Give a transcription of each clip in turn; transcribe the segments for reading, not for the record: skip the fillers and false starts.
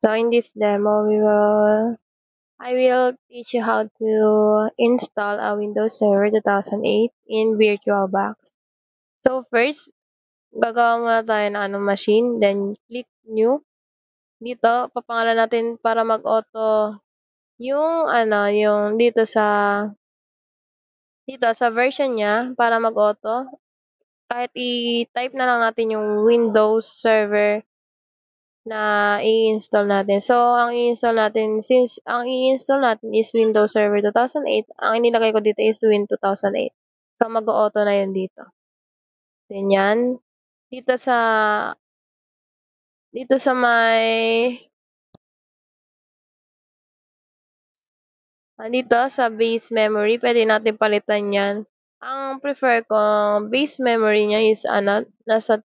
So in this demo, I will teach you how to install a Windows Server 2008 in VirtualBox. So first, gagawa muna tayo ng machine, then click New. Dito, papangalan natin para mag-auto yung yung dito sa version niya para mag-auto. Kahit i-type na lang natin yung Windows Server na i-install natin. So, ang i-install natin, since ang i-install natin is Windows Server 2008, ang inilagay ko dito is Win 2008. So, mag-auto na yun dito. Then yan. Dito sa, dito sa may, dito sa base memory, pwede natin palitan yan. Ang prefer ko, base memory niya is, nasa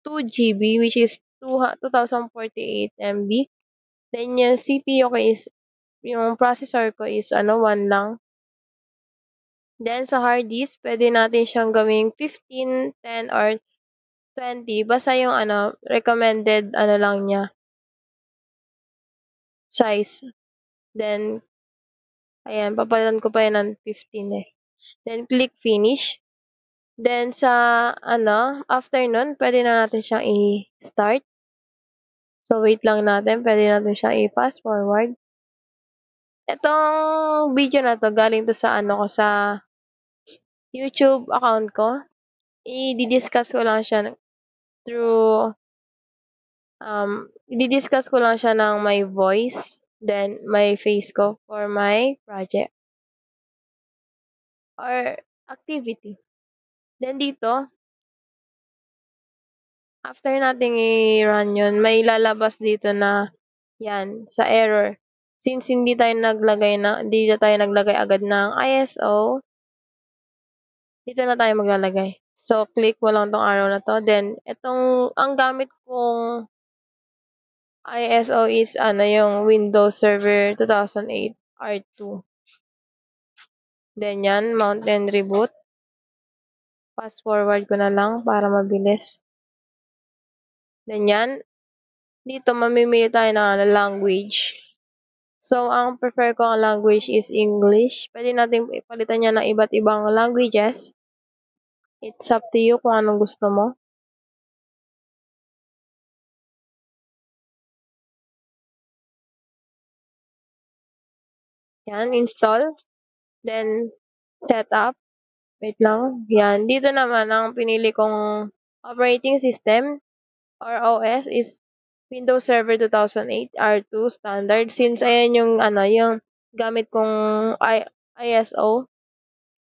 2 GB, which is 2048 MB. Then, yung CPU ko is yung processor ko is 1 lang. Then sa hard disk, pwede natin siyang gawing 15, 10 or 20. Basta yung recommended lang niya, size. Then, ayan, papalitan ko pa yan ng 15 eh. Then, click finish. Then, after nun, pwede na natin siyang i-start. So, wait lang natin. Pwede natin siyang i-fast forward. Itong video na to, galing to sa sa YouTube account ko. I-discuss ko lang siya through, i-discuss ko lang siya ng my voice, then my face ko for my project or activity. Then dito, after nating i-run yun, may lalabas dito na yan, sa error. Since hindi tayo naglagay agad ng ISO, dito na tayo maglalagay. So, click mo lang tong arrow na to. Then, ang gamit kong ISO is, yung Windows Server 2008 R2. Then, yan, mount and reboot. Fast forward ko na lang para mabilis. Then, yan. Dito, mamimili tayo ng language. So, ang prefer ko ang language is English. Pwede natin ipalitan niya ng iba't ibang languages. It's up to you kung anong gusto mo. Yan, install. Then, set up. Wait lang. Yan. Dito naman, ang pinili kong operating system or OS is Windows Server 2008 R2 standard. Since ayan yung yung gamit kong ISO.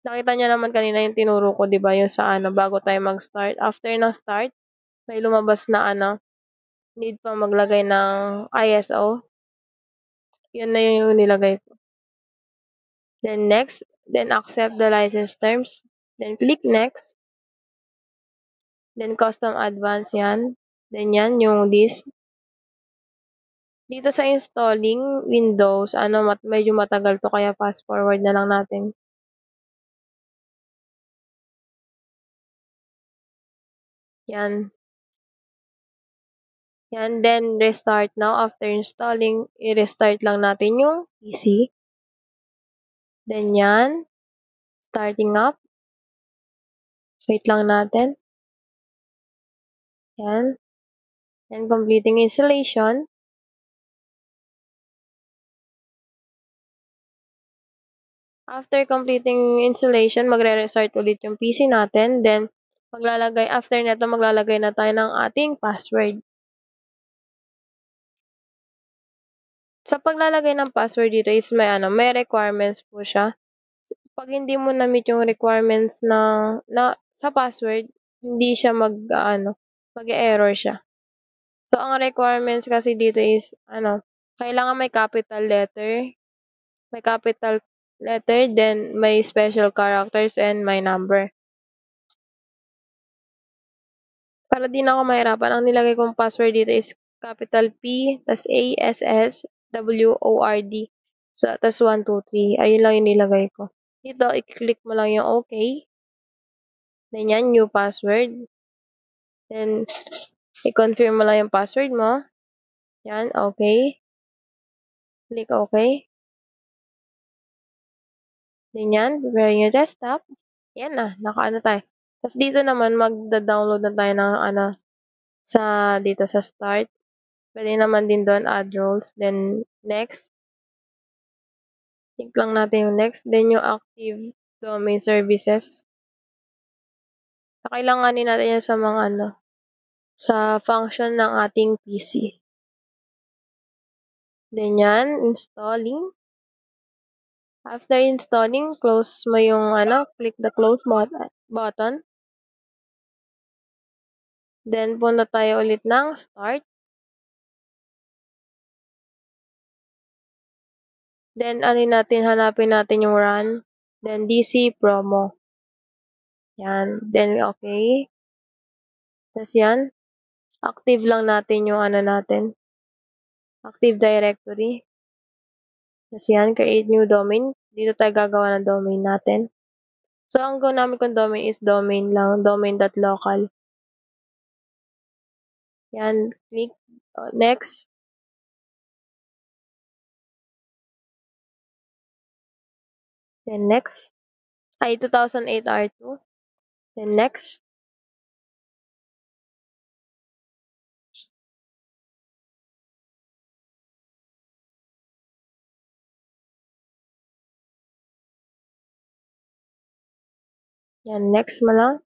Nakita niya naman kanina yung tinuro ko, 'di ba, yung sa bago tayo mag-start. After ng start, may lumabas na need pa maglagay ng ISO. Yun na yung nilagay ko. Then next, then accept the license terms. Then click next. Then custom advanced yan. Then yan yung this. Dito sa installing Windows, medyo matagal to kaya fast forward na lang natin. Yan. Yan, then restart now. After installing, i-restart lang natin yung PC. Then yan. Starting up. Wait lang natin. Yan. And completing installation. After completing installation, magre-restart ulit yung PC natin. Then, after neto, maglalagay na tayo ng ating password. Sa paglalagay ng password dito is may requirements po siya. Pag hindi mo na-meet yung requirements sa password, hindi siya mag-error siya. So, ang requirements kasi dito is, kailangan may capital letter, then may special characters and may number. Para di na ako mahirapan, ang nilagay kong password dito is capital P, tas A, S, S, W, O, R, D. So, tas 1, 2, 3. Ayun lang yung nilagay ko. Dito, i-click mo lang yung OK. Then yan, new password. Then, i-confirm mo lang yung password mo. Yan, okay. Click OK. Then yan, preparing your desktop. Yan na, nakaano tayo. Tapos dito naman, magda-download na tayo ng ano, dito sa start. Pwede naman din doon, add roles. Then, next. Click lang natin yung next. Then, yung active domain services. Kailanganin natin yan sa mga ano, sa function ng ating PC. Then yan, installing. After installing, close mo yung ano, click the close button. Then, punta tayo ulit ng start. Then, hanapin natin yung run. Then, DC promo. Yan. Then, okay. Tapos yan. Active lang natin yung ano natin. Active Directory. Tapos yan, create new domain. Dito tayo gagawa ng domain natin. So, ang gawin namin kung domain is domain lang. Domain.local. Yan. Click. Next. Then, next. 2008 R2. Then, next. Yan, next mo lang.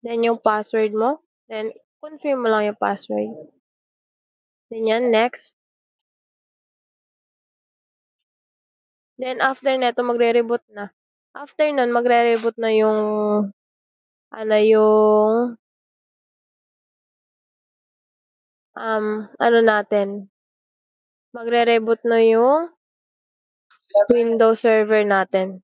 Then, yung password mo. Then, confirm mo lang yung password. Then, yan, next. Then, after neto, magre-reboot na. After nun, magre-reboot na yung, ano natin. Magre-reboot na yung Windows server natin.